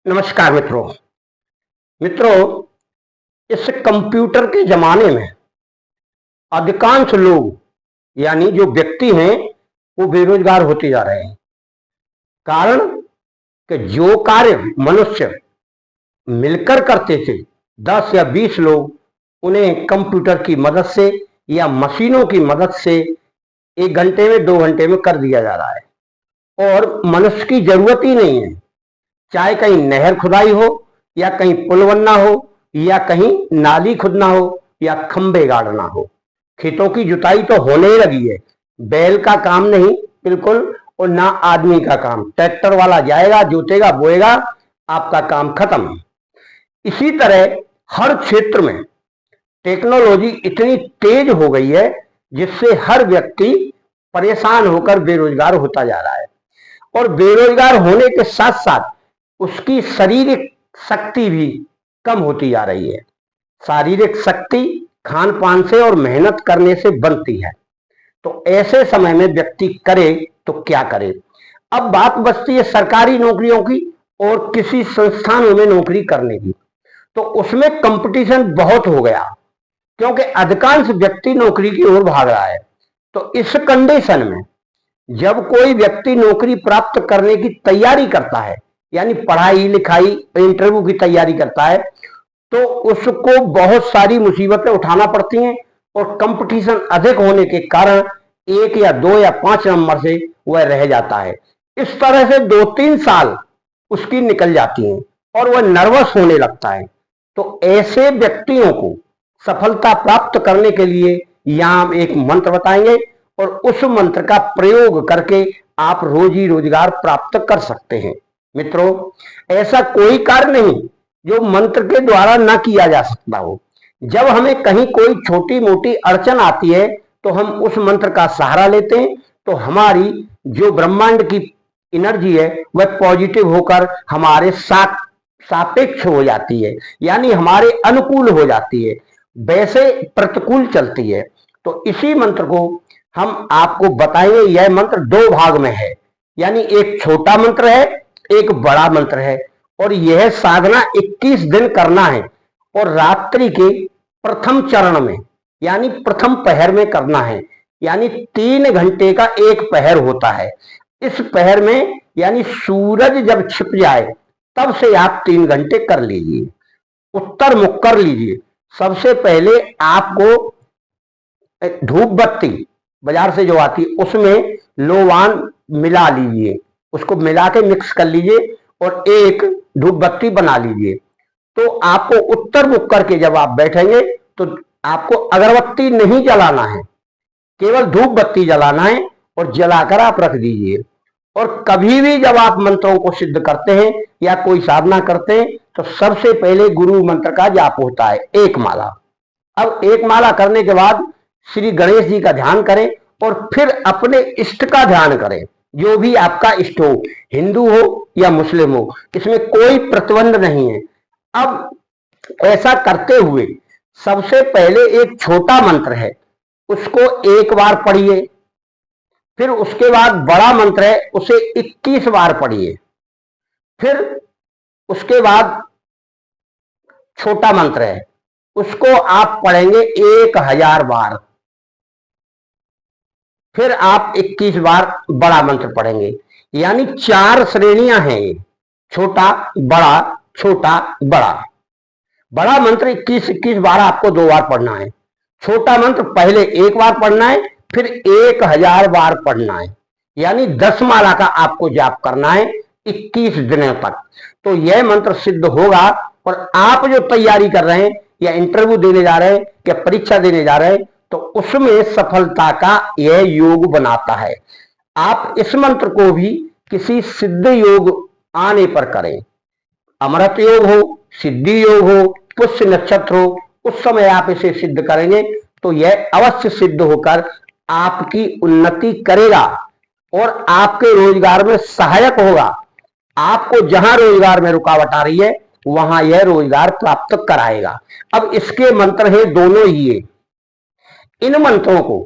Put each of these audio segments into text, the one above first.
नमस्कार मित्रों। इस कंप्यूटर के जमाने में अधिकांश लोग यानी जो व्यक्ति हैं वो बेरोजगार होते जा रहे हैं। कारण कि जो कार्य मनुष्य मिलकर करते थे 10 या 20 लोग, उन्हें कंप्यूटर की मदद से या मशीनों की मदद से 1 घंटे में 2 घंटे में कर दिया जा रहा है और मनुष्य की जरूरत ही नहीं है। चाहे कहीं नहर खुदाई हो या कहीं पुल बनना हो या कहीं नाली खुदना हो या खंबे गाड़ना हो, खेतों की जुताई तो होने ही लगी है। बैल का काम नहीं बिल्कुल, और ना आदमी का काम। ट्रैक्टर वाला जाएगा, जोतेगा, बोएगा, आपका काम खत्म। इसी तरह हर क्षेत्र में टेक्नोलॉजी इतनी तेज हो गई है जिससे हर व्यक्ति परेशान होकर बेरोजगार होता जा रहा है और बेरोजगार होने के साथ साथ उसकी शारीरिक शक्ति भी कम होती जा रही है। शारीरिक शक्ति खान पान से और मेहनत करने से बनती है। तो ऐसे समय में व्यक्ति करे तो क्या करे। अब बात बचती है सरकारी नौकरियों की और किसी संस्थानों में नौकरी करने की। तो उसमें कंपटीशन बहुत हो गया क्योंकि अधिकांश व्यक्ति नौकरी की ओर भाग रहा है। तो इस कंडीशन में जब कोई व्यक्ति नौकरी प्राप्त करने की तैयारी करता है, यानी पढ़ाई लिखाई इंटरव्यू की तैयारी करता है, तो उसको बहुत सारी मुसीबतें उठाना पड़ती हैं और कंपटीशन अधिक होने के कारण 1 या 2 या 5 नंबर से वह रह जाता है। इस तरह से 2-3 साल उसकी निकल जाती हैं और वह नर्वस होने लगता है। तो ऐसे व्यक्तियों को सफलता प्राप्त करने के लिए यहां हम एक मंत्र बताएंगे और उस मंत्र का प्रयोग करके आप रोजी रोजगार प्राप्त कर सकते हैं। मित्रों, ऐसा कोई कार्य नहीं जो मंत्र के द्वारा ना किया जा सकता हो। जब हमें कहीं कोई छोटी मोटी अड़चन आती है तो हम उस मंत्र का सहारा लेते हैं, तो हमारी जो ब्रह्मांड की एनर्जी है वह पॉजिटिव होकर हमारे साथ सापेक्ष हो जाती है, यानी हमारे अनुकूल हो जाती है, वैसे प्रतिकूल चलती है। तो इसी मंत्र को हम आपको बताएंगे। यह मंत्र 2 भाग में है, यानी एक छोटा मंत्र है, एक बड़ा मंत्र है। और यह साधना 21 दिन करना है और रात्रि के प्रथम चरण में यानी प्रथम पहर में करना है। यानी 3 घंटे का एक पहर होता है। इस पहर में यानी सूरज जब छिप जाए तब से आप 3 घंटे कर लीजिए, उत्तर मुख कर लीजिए। सबसे पहले आपको धूप बत्ती बाजार से जो आती है उसमें लोवान मिला लीजिए, उसको मिला के मिक्स कर लीजिए और एक धूप बत्ती बना लीजिए। तो आपको उत्तर मुख करके जब आप बैठेंगे तो आपको अगरबत्ती नहीं जलाना है, केवल धूप बत्ती जलाना है और जलाकर आप रख दीजिए। और कभी भी जब आप मंत्रों को सिद्ध करते हैं या कोई साधना करते हैं तो सबसे पहले गुरु मंत्र का जाप होता है, 1 माला। अब 1 माला करने के बाद श्री गणेश जी का ध्यान करें और फिर अपने इष्ट का ध्यान करें, जो भी आपका इष्ट हो, हिंदू हो या मुस्लिम हो, इसमें कोई प्रतिबंध नहीं है। अब ऐसा करते हुए सबसे पहले एक छोटा मंत्र है उसको 1 बार पढ़िए, फिर उसके बाद बड़ा मंत्र है उसे 21 बार पढ़िए, फिर उसके बाद छोटा मंत्र है उसको आप पढ़ेंगे 1000 बार, फिर आप 21 बार बड़ा मंत्र पढ़ेंगे। यानी 4 श्रेणियां हैं ये, छोटा बड़ा छोटा बड़ा। बड़ा मंत्र 21 बार आपको 2 बार पढ़ना है, छोटा मंत्र पहले 1 बार पढ़ना है, फिर 1000 बार पढ़ना है। यानी 10 माला का आपको जाप करना है 21 दिनों तक। तो यह मंत्र सिद्ध होगा और आप जो तैयारी कर रहे हैं या इंटरव्यू देने जा रहे हैं या परीक्षा देने जा रहे हैं तो उसमें सफलता का यह योग बनाता है। आप इस मंत्र को भी किसी सिद्ध योग आने पर करें, अमृत योग हो, सिद्धि योग हो, पुष्य नक्षत्र हो, उस समय आप इसे सिद्ध करेंगे तो यह अवश्य सिद्ध होकर आपकी उन्नति करेगा और आपके रोजगार में सहायक होगा। आपको जहां रोजगार में रुकावट आ रही है वहां यह रोजगार प्राप्त कराएगा। अब इसके मंत्र हैं दोनों ही है। इन मंत्रों को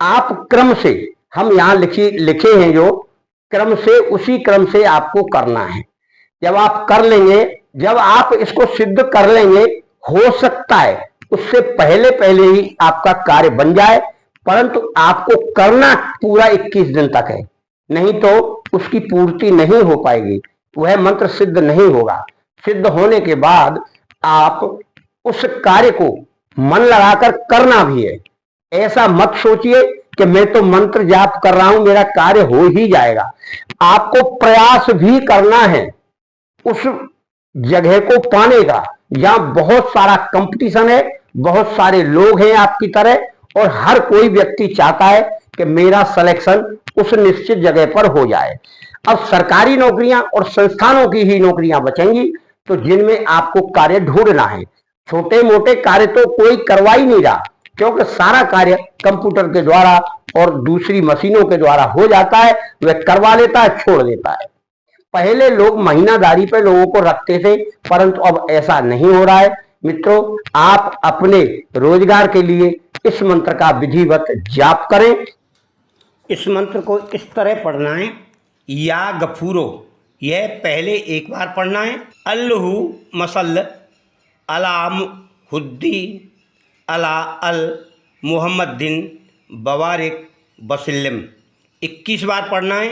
आप क्रम से, हम यहां लिखे हैं जो क्रम से, उसी क्रम से आपको करना है। जब आप कर लेंगे, जब आप इसको सिद्ध कर लेंगे, हो सकता है उससे पहले पहले ही आपका कार्य बन जाए, परंतु आपको करना पूरा 21 दिन तक है, नहीं तो उसकी पूर्ति नहीं हो पाएगी, वह मंत्र सिद्ध नहीं होगा। सिद्ध होने के बाद आप उस कार्य को मन लगाकर करना भी है। ऐसा मत सोचिए कि मैं तो मंत्र जाप कर रहा हूं, मेरा कार्य हो ही जाएगा। आपको प्रयास भी करना है उस जगह को पाने का जहां बहुत सारा कंपटीशन है, बहुत सारे लोग हैं आपकी तरह, और हर कोई व्यक्ति चाहता है कि मेरा सिलेक्शन उस निश्चित जगह पर हो जाए। अब सरकारी नौकरियां और संस्थानों की ही नौकरियां बचेंगी, तो जिनमें आपको कार्य ढूंढना है। छोटे मोटे कार्य तो कोई करवा ही नहीं रहा, क्योंकि सारा कार्य कंप्यूटर के द्वारा और दूसरी मशीनों के द्वारा हो जाता है, वह करवा लेता है, छोड़ देता है। पहले लोग महीनादारी पे लोगों को रखते थे, परंतु अब ऐसा नहीं हो रहा है। मित्रों, आप अपने रोजगार के लिए इस मंत्र का विधिवत जाप करें। इस मंत्र को इस तरह पढ़ना है, या गफूरो, यह पहले एक बार पढ़ना है। अल्लाहु मसल अलाम हुद्दी अला अल मुहम्मदिन बवारिक वसल्लम, 21 बार पढ़ना है।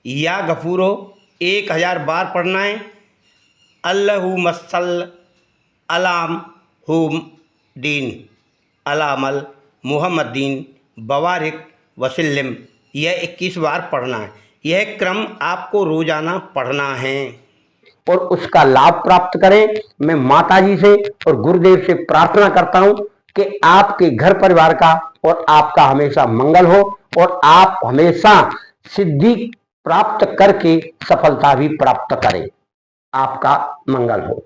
या गफूरो 1000 बार पढ़ना है। अल्लाहु मसल अलाम हुम दीन अलामल मुहम्मदीन बवारिक वसल्लम, यह 21 बार पढ़ना है। यह क्रम आपको रोजाना पढ़ना है और उसका लाभ प्राप्त करें। मैं माताजी से और गुरुदेव से प्रार्थना करता हूं कि आपके घर परिवार का और आपका हमेशा मंगल हो और आप हमेशा सिद्धि प्राप्त करके सफलता भी प्राप्त करें। आपका मंगल हो।